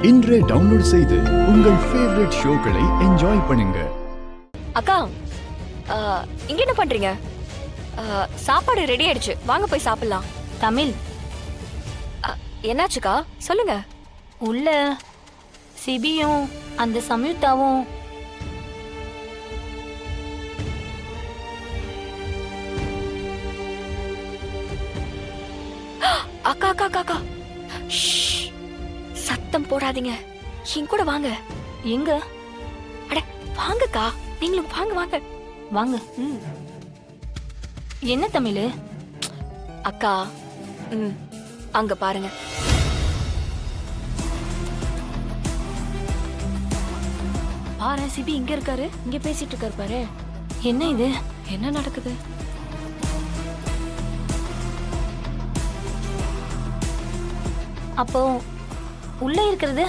இன்றே டவுன்லோட் செய்து உங்கள் ஃபேவரட் ஷோக்களை என்ஜாய் பண்ணுங்க. அக்கா, இங்க என்ன பண்றீங்க? சாப்பாடு ரெடி ஆயிடுச்சு, வாங்க போய் சாப்பிடலாம். தமிழ், என்னாச்சுக்கா சொல்லுங்க. உள்ள சிபியும் அந்த சம்யுக்தாவும் அக்கா அக்கா அக்கா அக்கா, சத்தம் போடாதீங்க, என் கூட வாங்க. எங்க? அட வாங்கக்கா, நீங்களும் வாங்க வாங்க வாங்க. என்ன தமிழ்? அக்கா, அங்க பாருங்க. பாரு, சிபி இங்க இருக்காரு, இங்க பேசிட்டு இருக்காரு பாரு. என்ன இது? என்ன நடக்குது? அப்போ உள்ள இருக்கிறது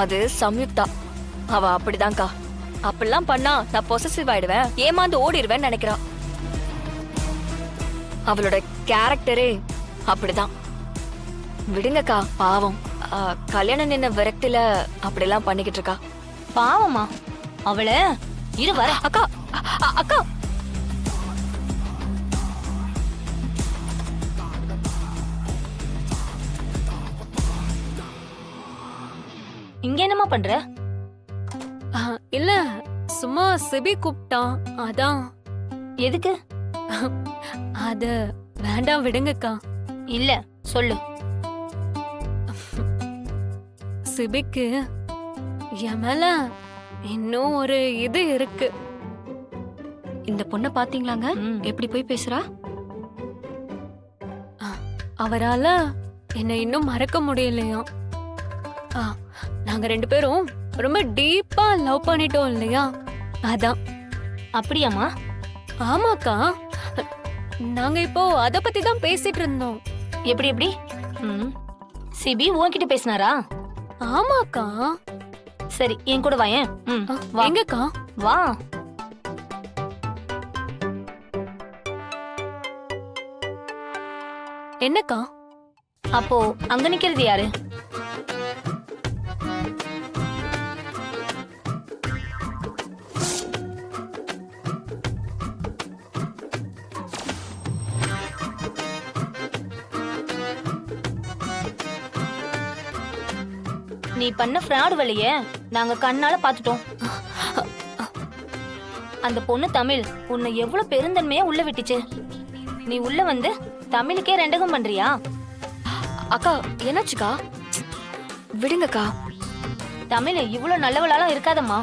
அது சம்யுக்தா. அவ அப்படிதான்க்கா. அப்படிலாம் பண்ணா நான் பொசசிவ் ஆயிடுவேன், ஏமாந்து ஓடிடுவேன்னு நினைக்கிறா. அவளோட கேரக்டரே அப்படிதான். விடுங்கக்கா, பாவம். கல்யாணம் நின்ன விரக்தில அப்படிலாம் பண்ணிக்கிட்டு இருக்கா. பாவமா அவளை? இரு வர. அக்கா அக்கா, இங்க என்னமா பண்ற? இல்ல, சும்மா சிபி கூப்பிட்டான், அதான். எதுக்கு? அத வேண்டாம், விடுங்கக்கா. இல்ல சொல்லு. சிபிக்கு என் மேல இன்னும் ஒரு இது இருக்கு. இந்த பொண்ண பாத்தீங்களாங்க, எப்படி போய் பேசுறா? அவரால என்ன இன்னும் மறக்க முடியலையா? நாங்க ரெண்டு பேரும் ரொம்ப டீப்பா லவ் பண்ணிட்டோம் இல்லையா, அதான். அப்படியாமா? ஆமாக்கா, நாங்க இப்போ அத பத்தி தான் பேசிட்டு இருந்தோம். எப்படி எப்படி? சிபி உன்கிட்ட பேசினாரா? ஆமாக்கா. சரி, என் கூட வாயேன். எங்கக்கா? வா. என்னக்கா? அப்போ அங்க நிக்கிறது யாரு? நீ பண்ண ஃப்ராட் வழிய நாங்க கண்ணால பாத்துட்டோம். அந்த பொண்ணு தமிழ் உன்னை எவ்வளவு பெருந்தன்மையா உள்ள விட்டுச்சு. நீ உள்ள வந்து தமிழுக்கே ரெண்டகம் பண்றியா? அக்கா, என்னாச்சுக்கா? விடுங்கக்கா. தமிழ் இவ்வளவு நல்லவளாலாம் இருக்காதம்மா.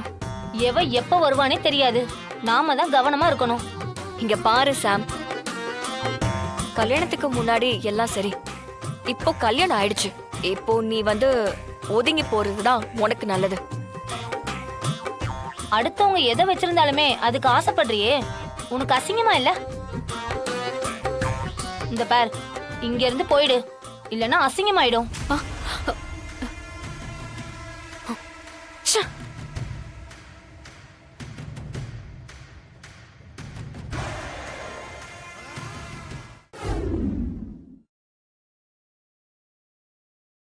எவ எப்ப வருவானே தெரியாது. நாம தான் கவனமா இருக்கணும். இங்க பாரு சாம், கல்யாணத்துக்கு முன்னாடி எல்லாம் சரி, இப்போ கல்யாணம் ஆயிடுச்சு. இப்போ நீ வந்து ஒதுங்கி போறதுதான் உனக்கு நல்லது. அடுத்தவங்க எதை வச்சிருந்தாலுமே அதுக்கு ஆசைப்படுறியே, உனக்கு அசிங்கமா இல்ல? இந்த பார், இங்க இருந்து போயிடு, இல்லன்னா அசிங்கமாயிடும்.